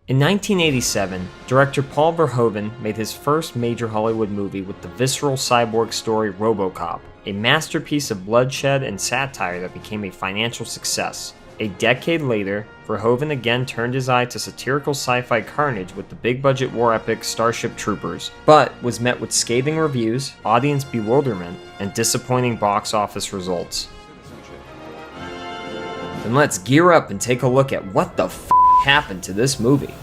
In 1987, director Paul Verhoeven made his first major Hollywood movie with the visceral cyborg story RoboCop, a masterpiece of bloodshed and satire that became a financial success. A decade later, Verhoeven again turned his eye to satirical sci-fi carnage with the big-budget war epic Starship Troopers, but was met with scathing reviews, audience bewilderment, and disappointing box office results. Then let's gear up and take a look at what the f*** happened to this movie.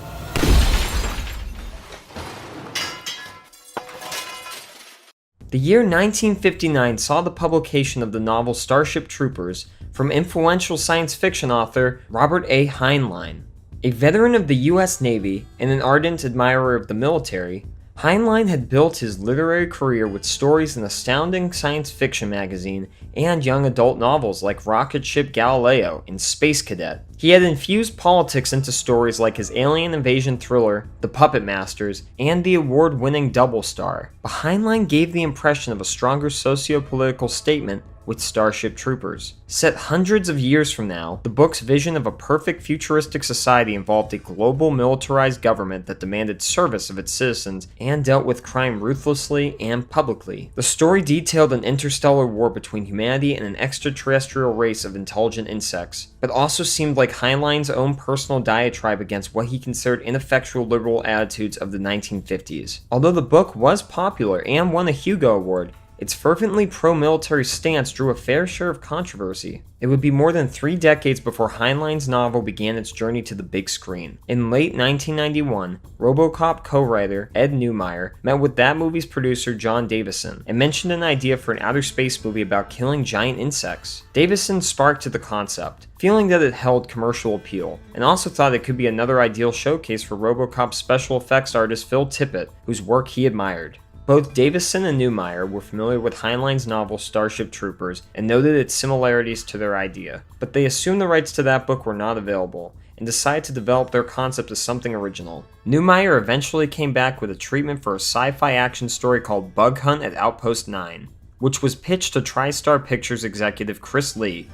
The year 1959 saw the publication of the novel Starship Troopers from influential science fiction author Robert A. Heinlein. A veteran of the US Navy and an ardent admirer of the military, Heinlein had built his literary career with stories in astounding science fiction magazine and young adult novels like Rocket Ship Galileo and Space Cadet. He had infused politics into stories like his alien invasion thriller, The Puppet Masters, and the award-winning Double Star. But Heinlein gave the impression of a stronger socio-political statement with Starship Troopers. Set hundreds of years from now, the book's vision of a perfect futuristic society involved a global militarized government that demanded service of its citizens and dealt with crime ruthlessly and publicly. The story detailed an interstellar war between humanity and an extraterrestrial race of intelligent insects, but also seemed like Heinlein's own personal diatribe against what he considered ineffectual liberal attitudes of the 1950s. Although the book was popular and won a Hugo Award, its fervently pro-military stance drew a fair share of controversy. It would be more than 3 decades before Heinlein's novel began its journey to the big screen. In late 1991, RoboCop co-writer Ed Neumeier met with that movie's producer John Davison and mentioned an idea for an outer space movie about killing giant insects. Davison sparked to the concept, feeling that it held commercial appeal, and also thought it could be another ideal showcase for RoboCop's special effects artist Phil Tippett, whose work he admired. Both Davison and Neumeier were familiar with Heinlein's novel Starship Troopers and noted its similarities to their idea, but they assumed the rights to that book were not available, and decided to develop their concept as something original. Neumeier eventually came back with a treatment for a sci-fi action story called Bug Hunt at Outpost 9, which was pitched to TriStar Pictures executive Chris Lee,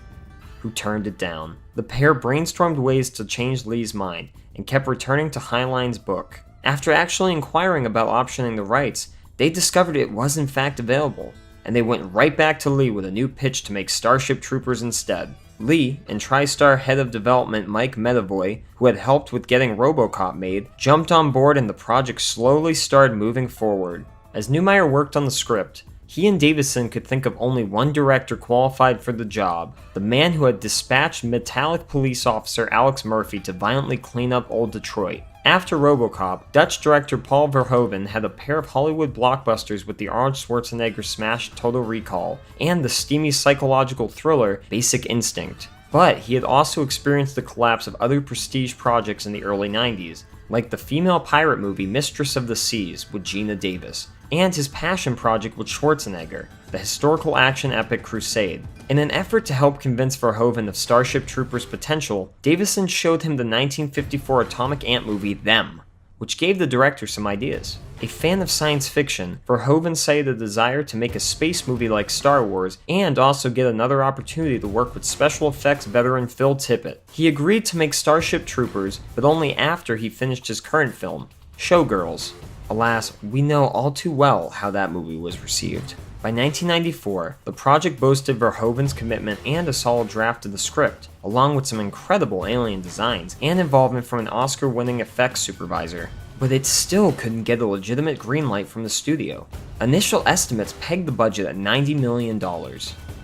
who turned it down. The pair brainstormed ways to change Lee's mind, and kept returning to Heinlein's book. After actually inquiring about optioning the rights, they discovered it was in fact available, and they went right back to Lee with a new pitch to make Starship Troopers instead. Lee and TriStar head of development Mike Medavoy, who had helped with getting RoboCop made, jumped on board and the project slowly started moving forward. As Neumeier worked on the script, he and Davison could think of only one director qualified for the job, the man who had dispatched metallic police officer Alex Murphy to violently clean up old Detroit. After RoboCop, Dutch director Paul Verhoeven had a pair of Hollywood blockbusters with the Arnold Schwarzenegger smash Total Recall and the steamy psychological thriller Basic Instinct. But he had also experienced the collapse of other prestige projects in the early 90s, like the female pirate movie Mistress of the Seas with Gina Davis, and his passion project with Schwarzenegger, the historical action epic Crusade. In an effort to help convince Verhoeven of Starship Troopers' potential, Davison showed him the 1954 Atomic Ant movie Them, which gave the director some ideas. A fan of science fiction, Verhoeven cited a desire to make a space movie like Star Wars and also get another opportunity to work with special effects veteran Phil Tippett. He agreed to make Starship Troopers, but only after he finished his current film, Showgirls. Alas, we know all too well how that movie was received. By 1994, the project boasted Verhoeven's commitment and a solid draft of the script, along with some incredible alien designs and involvement from an Oscar-winning effects supervisor. But it still couldn't get a legitimate green light from the studio. Initial estimates pegged the budget at $90 million,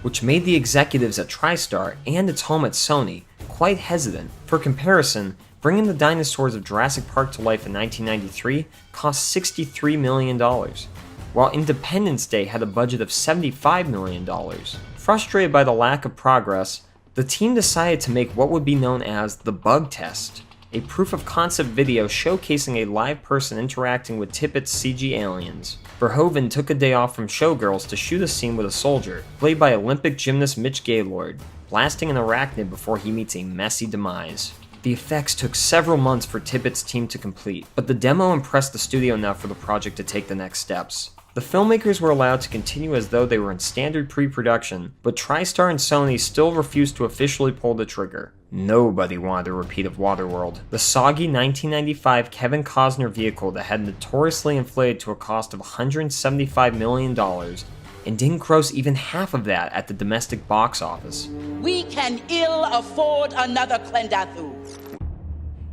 which made the executives at TriStar and its home at Sony quite hesitant. For comparison, bringing the dinosaurs of Jurassic Park to life in 1993 cost $63 million, while Independence Day had a budget of $75 million. Frustrated by the lack of progress, the team decided to make what would be known as the Bug Test, a proof-of-concept video showcasing a live person interacting with Tippett's CG aliens. Verhoeven took a day off from Showgirls to shoot a scene with a soldier, played by Olympic gymnast Mitch Gaylord, blasting an arachnid before he meets a messy demise. The effects took several months for Tippett's team to complete, but the demo impressed the studio enough for the project to take the next steps. The filmmakers were allowed to continue as though they were in standard pre-production, but TriStar and Sony still refused to officially pull the trigger. Nobody wanted a repeat of Waterworld, the soggy 1995 Kevin Costner vehicle that had notoriously inflated to a cost of $175 million and didn't gross even half of that at the domestic box office. We can ill afford another Klendathu.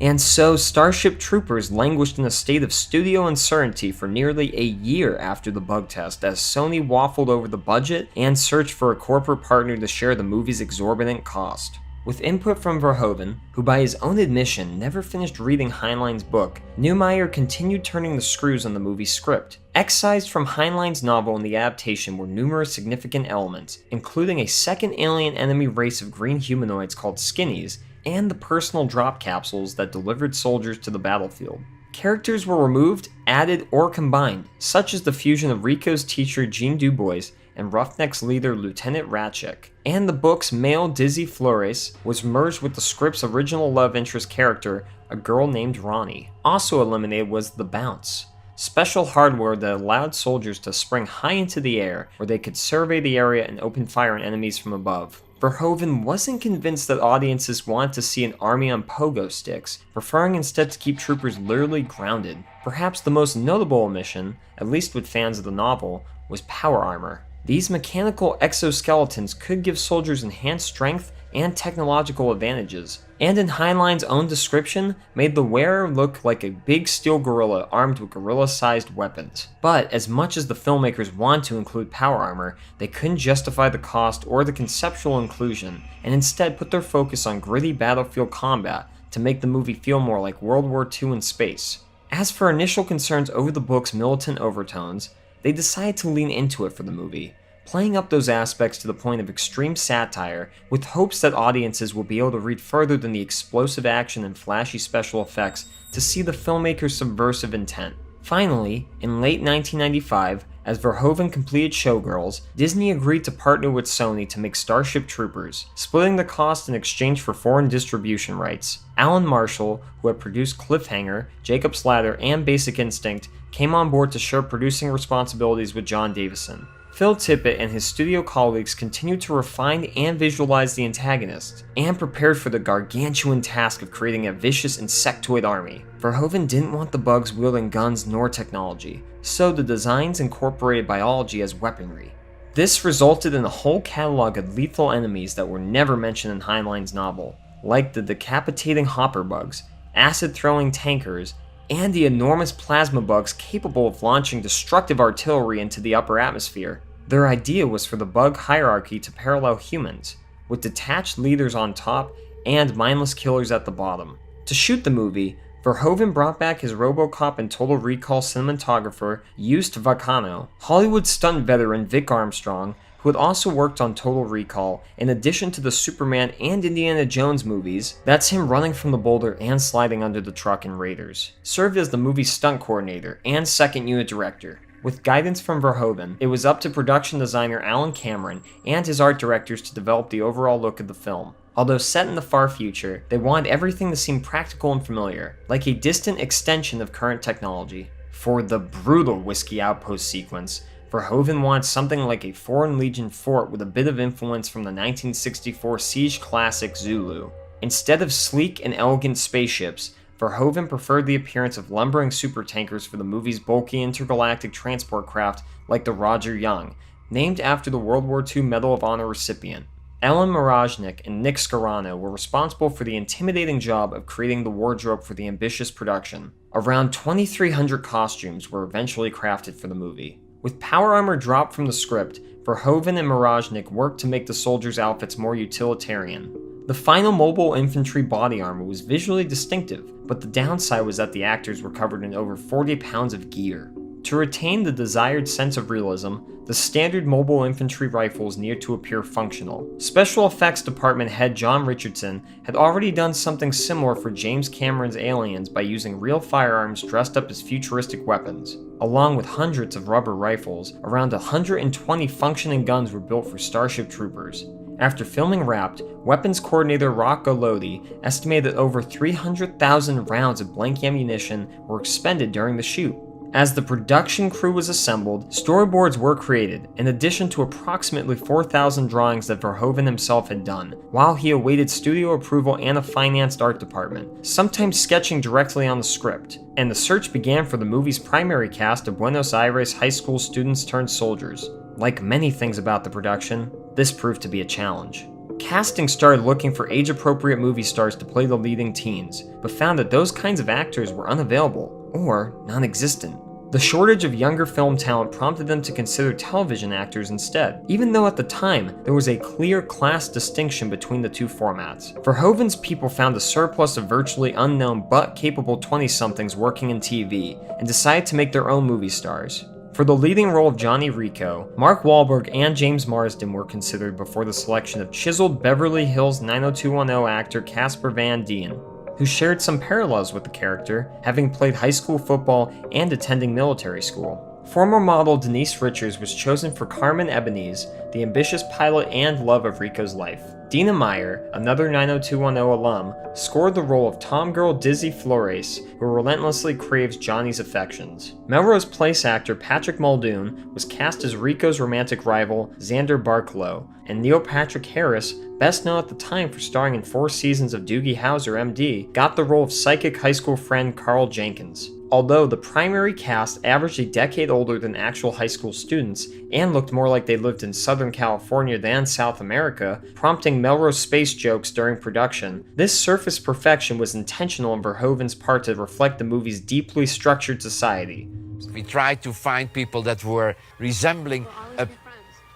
And so Starship Troopers languished in a state of studio uncertainty for nearly a year after the bug test as Sony waffled over the budget and searched for a corporate partner to share the movie's exorbitant cost. With input from Verhoeven, who by his own admission never finished reading Heinlein's book, Meyer continued turning the screws on the movie's script. Excised from Heinlein's novel in the adaptation were numerous significant elements, including a second alien enemy race of green humanoids called skinnies, and the personal drop capsules that delivered soldiers to the battlefield. Characters were removed, added, or combined, such as the fusion of Rico's teacher Jean Dubois and Roughneck's leader Lieutenant Ratchik, and the book's male Dizzy Flores was merged with the script's original love interest character, a girl named Ronnie. Also eliminated was the bounce, special hardware that allowed soldiers to spring high into the air where they could survey the area and open fire on enemies from above. Verhoeven wasn't convinced that audiences wanted to see an army on pogo sticks, preferring instead to keep troopers literally grounded. Perhaps the most notable omission, at least with fans of the novel, was power armor. These mechanical exoskeletons could give soldiers enhanced strength and technological advantages, and in Heinlein's own description, made the wearer look like a big steel gorilla armed with gorilla-sized weapons. But as much as the filmmakers wanted to include power armor, they couldn't justify the cost or the conceptual inclusion, and instead put their focus on gritty battlefield combat to make the movie feel more like World War II in space. As for initial concerns over the book's militant overtones, they decided to lean into it for the movie, playing up those aspects to the point of extreme satire, with hopes that audiences will be able to read further than the explosive action and flashy special effects to see the filmmaker's subversive intent. Finally, in late 1995, as Verhoeven completed Showgirls, Disney agreed to partner with Sony to make Starship Troopers, splitting the cost in exchange for foreign distribution rights. Alan Marshall, who had produced Cliffhanger, Jacob's Ladder, and Basic Instinct, came on board to share producing responsibilities with John Davison. Phil Tippett and his studio colleagues continued to refine and visualize the antagonist, and prepared for the gargantuan task of creating a vicious insectoid army. Verhoeven didn't want the bugs wielding guns nor technology, so the designs incorporated biology as weaponry. This resulted in a whole catalog of lethal enemies that were never mentioned in Heinlein's novel, like the decapitating hopper bugs, acid-throwing tankers, and the enormous plasma bugs capable of launching destructive artillery into the upper atmosphere. Their idea was for the bug hierarchy to parallel humans, with detached leaders on top and mindless killers at the bottom. To shoot the movie, Verhoeven brought back his RoboCop and Total Recall cinematographer Just Vacano, Hollywood stunt veteran Vic Armstrong, who had also worked on Total Recall, in addition to the Superman and Indiana Jones movies. That's him running from the boulder and sliding under the truck in Raiders. Served as the movie's stunt coordinator and second unit director. With guidance from Verhoeven, it was up to production designer Alan Cameron and his art directors to develop the overall look of the film. Although set in the far future, they wanted everything to seem practical and familiar, like a distant extension of current technology. For the brutal Whiskey Outpost sequence, Verhoeven wanted something like a Foreign Legion fort with a bit of influence from the 1964 siege classic Zulu. Instead of sleek and elegant spaceships, Verhoeven preferred the appearance of lumbering supertankers for the movie's bulky intergalactic transport craft like the Roger Young, named after the World War II Medal of Honor recipient. Ellen Mirojnick and Nick Scarano were responsible for the intimidating job of creating the wardrobe for the ambitious production. Around 2,300 costumes were eventually crafted for the movie. With power armor dropped from the script, Verhoeven and Mirojnick worked to make the soldiers' outfits more utilitarian. The final mobile infantry body armor was visually distinctive, but the downside was that the actors were covered in over 40 pounds of gear. To retain the desired sense of realism, the standard mobile infantry rifles needed to appear functional. Special effects department head John Richardson had already done something similar for James Cameron's Aliens by using real firearms dressed up as futuristic weapons. Along with hundreds of rubber rifles, around 120 functioning guns were built for Starship Troopers. After filming wrapped, weapons coordinator Rock Golodi estimated that over 300,000 rounds of blank ammunition were expended during the shoot. As the production crew was assembled, storyboards were created, in addition to approximately 4,000 drawings that Verhoeven himself had done, while he awaited studio approval and a financed art department, sometimes sketching directly on the script, and the search began for the movie's primary cast of Buenos Aires high school students turned soldiers. Like many things about the production, this proved to be a challenge. Casting started looking for age-appropriate movie stars to play the leading teens, but found that those kinds of actors were unavailable, or non-existent. The shortage of younger film talent prompted them to consider television actors instead, even though at the time there was a clear class distinction between the two formats. Verhoeven's people found a surplus of virtually unknown but capable 20-somethings working in TV, and decided to make their own movie stars. For the leading role of Johnny Rico, Mark Wahlberg and James Marsden were considered before the selection of chiseled Beverly Hills 90210 actor Casper Van Dien, who shared some parallels with the character, having played high school football and attending military school. Former model Denise Richards was chosen for Carmen Ebenez, the ambitious pilot and love of Rico's life. Dina Meyer, another 90210 alum, scored the role of tomgirl Dizzy Flores, who relentlessly craves Johnny's affections. Melrose Place actor Patrick Muldoon was cast as Rico's romantic rival, Xander Barklow, and Neil Patrick Harris, best known at the time for starring in 4 seasons of Doogie Howser, MD, got the role of psychic high school friend Carl Jenkins. Although the primary cast averaged a decade older than actual high school students and looked more like they lived in Southern California than South America, prompting Melrose space jokes during production, this surface perfection was intentional on Verhoeven's part to reflect the movie's deeply structured society. We tried to find people that were resembling a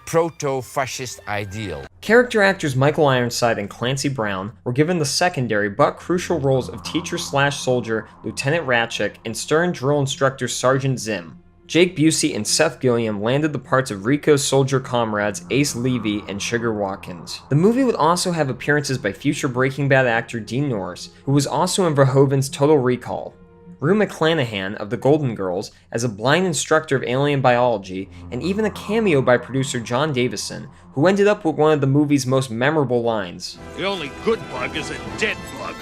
proto-fascist ideal. Character actors Michael Ironside and Clancy Brown were given the secondary but crucial roles of teacher-slash-soldier Lieutenant Ratchik and stern drill instructor Sergeant Zim. Jake Busey and Seth Gilliam landed the parts of Rico's soldier comrades Ace Levy and Sugar Watkins. The movie would also have appearances by future Breaking Bad actor Dean Norris, who was also in Verhoeven's Total Recall. Rue McClanahan of The Golden Girls as a blind instructor of alien biology, and even a cameo by producer John Davison, who ended up with one of the movie's most memorable lines. The only good bug is a dead bug.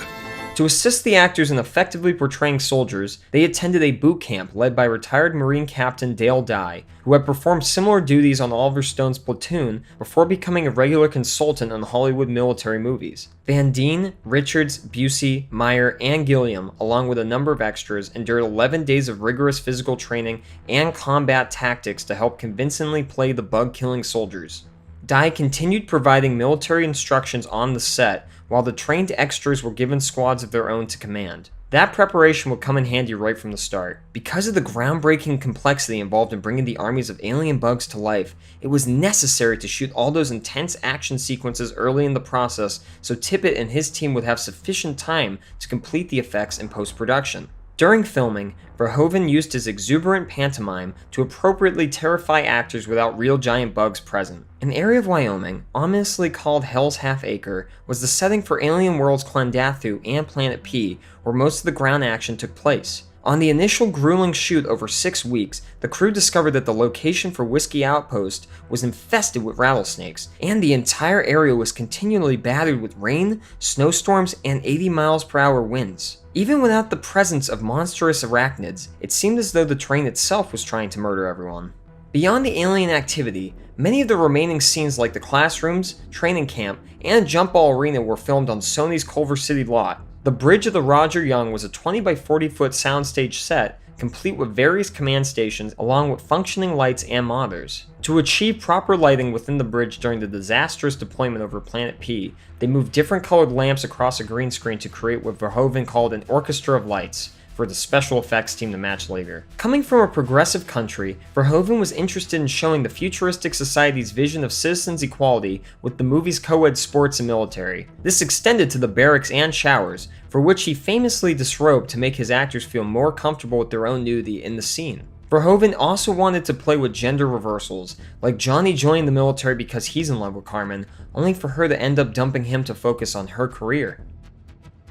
To assist the actors in effectively portraying soldiers, they attended a boot camp led by retired Marine Captain Dale Dye, who had performed similar duties on Oliver Stone's Platoon before becoming a regular consultant on Hollywood military movies. Van Dien, Richards, Busey, Meyer, and Gilliam, along with a number of extras, endured 11 days of rigorous physical training and combat tactics to help convincingly play the bug-killing soldiers. Dye continued providing military instructions on the set, while the trained extras were given squads of their own to command. That preparation would come in handy right from the start. Because of the groundbreaking complexity involved in bringing the armies of alien bugs to life, it was necessary to shoot all those intense action sequences early in the process so Tippett and his team would have sufficient time to complete the effects in post-production. During filming, Verhoeven used his exuberant pantomime to appropriately terrify actors without real giant bugs present. An area of Wyoming, ominously called Hell's Half Acre, was the setting for Alien Worlds Klendathu and Planet P, where most of the ground action took place. On the initial grueling shoot over 6 weeks, the crew discovered that the location for Whiskey Outpost was infested with rattlesnakes, and the entire area was continually battered with rain, snowstorms, and 80 miles per hour winds. Even without the presence of monstrous arachnids, it seemed as though the terrain itself was trying to murder everyone. Beyond the alien activity, many of the remaining scenes like the classrooms, training camp, and jump ball arena were filmed on Sony's Culver City lot. The bridge of the Roger Young was a 20 by 40 foot soundstage set, complete with various command stations along with functioning lights and monitors. To achieve proper lighting within the bridge during the disastrous deployment over Planet P, they moved different colored lamps across a green screen to create what Verhoeven called an orchestra of lights, for the special effects team to match later. Coming from a progressive country, Verhoeven was interested in showing the futuristic society's vision of citizens' equality with the movie's co-ed sports and military. This extended to the barracks and showers, for which he famously disrobed to make his actors feel more comfortable with their own nudity in the scene. Verhoeven also wanted to play with gender reversals, like Johnny joining the military because he's in love with Carmen, only for her to end up dumping him to focus on her career.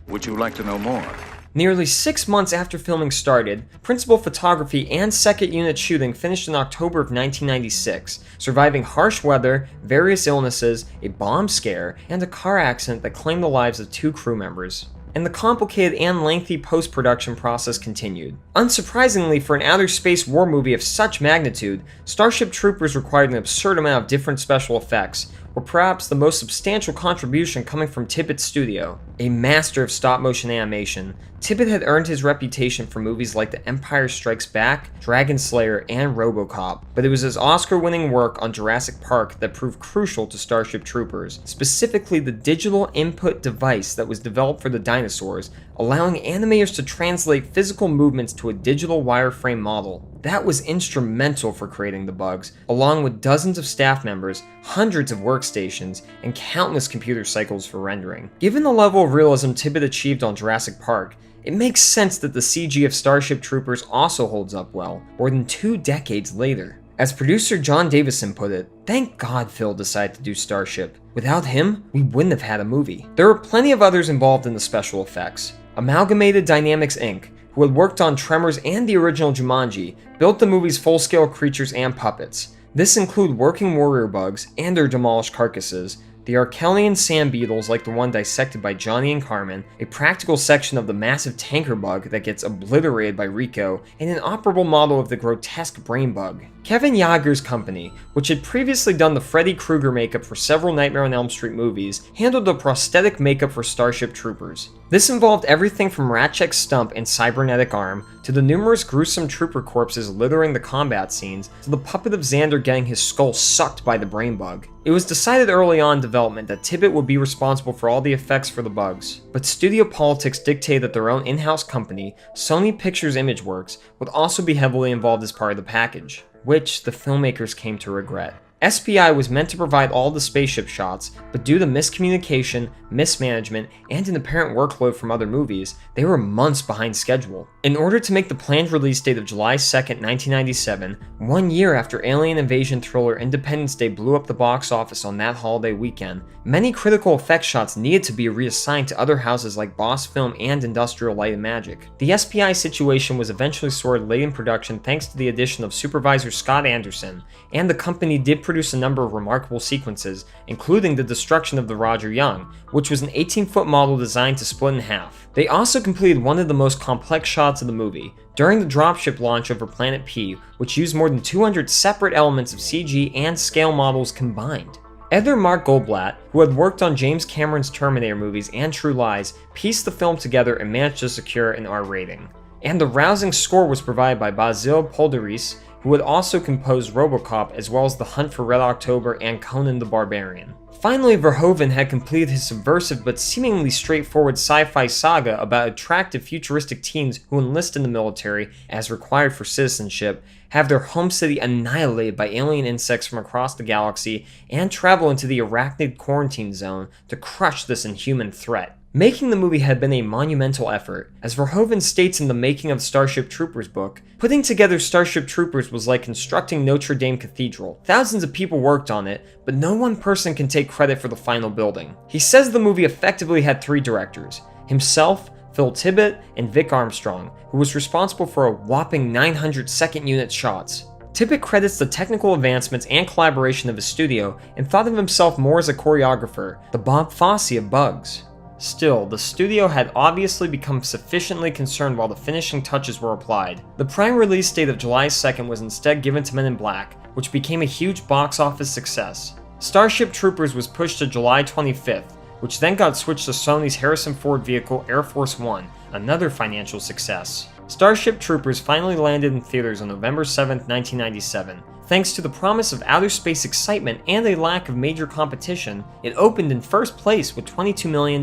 Would you like to know more? Nearly 6 months after filming started, principal photography and second unit shooting finished in October of 1996, surviving harsh weather, various illnesses, a bomb scare, and a car accident that claimed the lives of 2 crew members. and the complicated and lengthy post-production process continued. Unsurprisingly, for an outer space war movie of such magnitude, Starship Troopers required an absurd amount of different special effects, with perhaps the most substantial contribution coming from Tippett's studio. A master of stop-motion animation, Tippett had earned his reputation for movies like The Empire Strikes Back, Dragon Slayer, and RoboCop, but it was his Oscar-winning work on Jurassic Park that proved crucial to Starship Troopers, specifically the digital input device that was developed for the dinosaurs, allowing animators to translate physical movements to a digital wireframe model. That was instrumental for creating the bugs, along with dozens of staff members, hundreds of workstations, and countless computer cycles for rendering. Given the level of realism Tippett achieved on Jurassic Park, it makes sense that the CG of Starship Troopers also holds up well, more than 2 decades later. As producer John Davison put it, "Thank God Phil decided to do Starship. Without him, we wouldn't have had a movie." There were plenty of others involved in the special effects. Amalgamated Dynamics Inc., who had worked on Tremors and the original Jumanji, built the movie's full-scale creatures and puppets. This included working warrior bugs and their demolished carcasses, the Arkelian sand beetles like the one dissected by Johnny and Carmen, a practical section of the massive tanker bug that gets obliterated by Rico, and an operable model of the grotesque brain bug. Kevin Yagher's company, which had previously done the Freddy Krueger makeup for several Nightmare on Elm Street movies, handled the prosthetic makeup for Starship Troopers. This involved everything from Ratchet's stump and cybernetic arm, to the numerous gruesome trooper corpses littering the combat scenes, to the puppet of Xander getting his skull sucked by the brain bug. It was decided early on in development that Tippett would be responsible for all the effects for the bugs, but studio politics dictated that their own in-house company, Sony Pictures Imageworks, would also be heavily involved as part of the package, which the filmmakers came to regret. SPI was meant to provide all the spaceship shots, but due to miscommunication, mismanagement, and an apparent workload from other movies, they were months behind schedule. In order to make the planned release date of July 2nd, 1997, 1 year after alien invasion thriller Independence Day blew up the box office on that holiday weekend, many critical effects shots needed to be reassigned to other houses like Boss Film and Industrial Light and Magic. The SPI situation was eventually sorted late in production thanks to the addition of supervisor Scott Anderson, and the company did produce a number of remarkable sequences, including the destruction of the Roger Young, which was an 18-foot model designed to split in half. They also completed one of the most complex shots of the movie, during the dropship launch over Planet P, which used more than 200 separate elements of CG and scale models combined. Editor Mark Goldblatt, who had worked on James Cameron's Terminator movies and True Lies, pieced the film together and managed to secure an R rating. And the rousing score was provided by Basil Polderis, who had also composed RoboCop as well as The Hunt for Red October and Conan the Barbarian. Finally, Verhoeven had completed his subversive but seemingly straightforward sci-fi saga about attractive futuristic teens who enlist in the military as required for citizenship, have their home city annihilated by alien insects from across the galaxy, and travel into the arachnid quarantine zone to crush this inhuman threat. Making the movie had been a monumental effort. As Verhoeven states in the Making of Starship Troopers book, putting together Starship Troopers was like constructing Notre Dame Cathedral. Thousands of people worked on it, but no one person can take credit for the final building. He says the movie effectively had 3 directors: himself, Phil Tippett, and Vic Armstrong, who was responsible for a whopping 900 second unit shots. Tippett credits the technical advancements and collaboration of his studio and thought of himself more as a choreographer, the Bob Fosse of bugs. Still, the studio had obviously become sufficiently concerned while the finishing touches were applied. The prime release date of July 2nd was instead given to Men in Black, which became a huge box office success. Starship Troopers was pushed to July 25th, which then got switched to Sony's Harrison Ford vehicle Air Force One, another financial success. Starship Troopers finally landed in theaters on November 7th, 1997. Thanks to the promise of outer space excitement and a lack of major competition, it opened in first place with $22 million.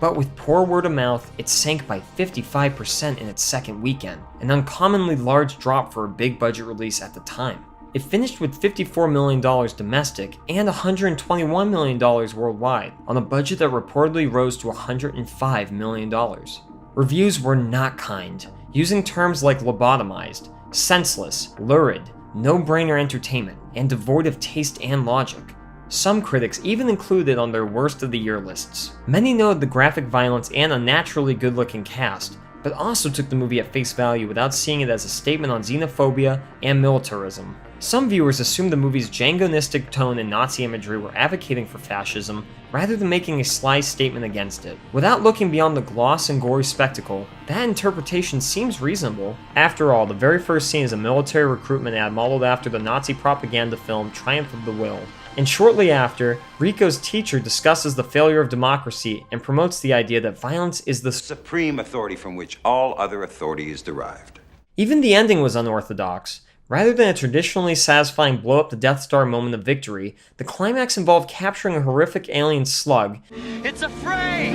But with poor word of mouth, it sank by 55% in its second weekend, an uncommonly large drop for a big budget release at the time. It finished with $54 million domestic and $121 million worldwide, on a budget that reportedly rose to $105 million. Reviews were not kind, using terms like lobotomized, senseless, lurid, no-brainer entertainment, and devoid of taste and logic. Some critics even included it on their worst of the year lists. Many noted the graphic violence and unnaturally good-looking cast, but also took the movie at face value without seeing it as a statement on xenophobia and militarism. Some viewers assumed the movie's jangonistic tone and Nazi imagery were advocating for fascism rather than making a sly statement against it. Without looking beyond the gloss and gory spectacle, that interpretation seems reasonable. After all, the very first scene is a military recruitment ad modeled after the Nazi propaganda film Triumph of the Will. And shortly after, Rico's teacher discusses the failure of democracy and promotes the idea that violence is the supreme authority from which all other authority is derived. Even the ending was unorthodox. Rather than a traditionally satisfying blow up the Death Star moment of victory, the climax involved capturing a horrific alien slug. It's a fray!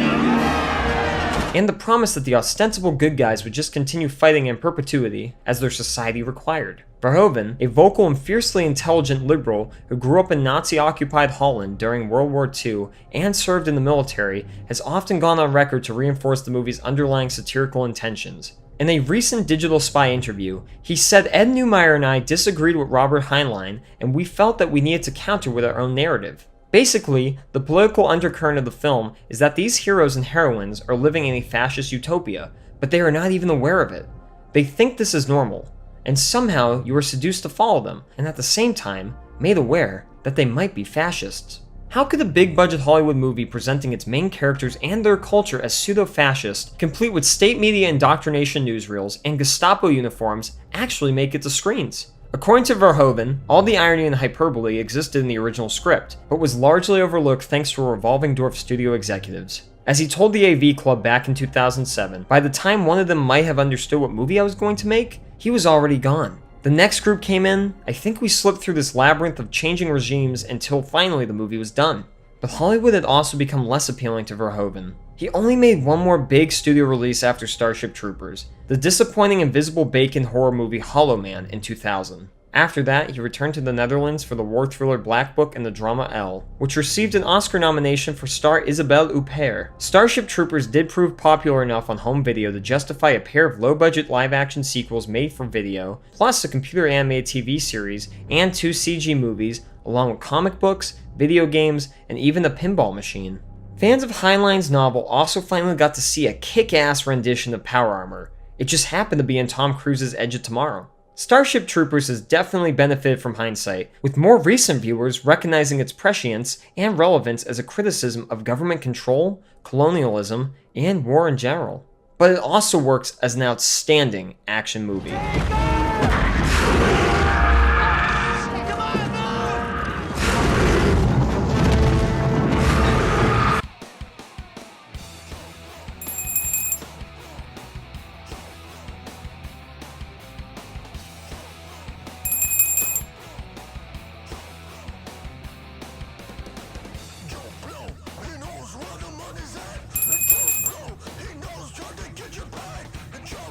And the promise that the ostensible good guys would just continue fighting in perpetuity, as their society required. Verhoeven, a vocal and fiercely intelligent liberal who grew up in Nazi-occupied Holland during World War II and served in the military, has often gone on record to reinforce the movie's underlying satirical intentions. In a recent Digital Spy interview, he said Ed Meyer and I disagreed with Robert Heinlein, and we felt that we needed to counter with our own narrative. Basically, the political undercurrent of the film is that these heroes and heroines are living in a fascist utopia, but they are not even aware of it. They think this is normal, and somehow you are seduced to follow them, and at the same time, made aware that they might be fascists. How could a big-budget Hollywood movie presenting its main characters and their culture as pseudo-fascist, complete with state media indoctrination newsreels and Gestapo uniforms, actually make it to screens? According to Verhoeven, all the irony and hyperbole existed in the original script, but was largely overlooked thanks to a revolving door of studio executives. As he told the AV Club back in 2007, by the time one of them might have understood what movie I was going to make, he was already gone. The next group came in. I think we slipped through this labyrinth of changing regimes until finally the movie was done. But Hollywood had also become less appealing to Verhoeven. He only made one more big studio release after Starship Troopers, the disappointing Invisible Bacon horror movie Hollow Man in 2000. After that, he returned to the Netherlands for the war thriller Black Book and the drama Elle, which received an Oscar nomination for star Isabelle Huppert. Starship Troopers did prove popular enough on home video to justify a pair of low-budget live-action sequels made for video, plus a computer-animated TV series and 2 CG movies, along with comic books, video games, and even a pinball machine. Fans of Heinlein's novel also finally got to see a kick-ass rendition of Power Armor. It just happened to be in Tom Cruise's Edge of Tomorrow. Starship Troopers has definitely benefited from hindsight, with more recent viewers recognizing its prescience and relevance as a criticism of government control, colonialism, and war in general. But it also works as an outstanding action movie.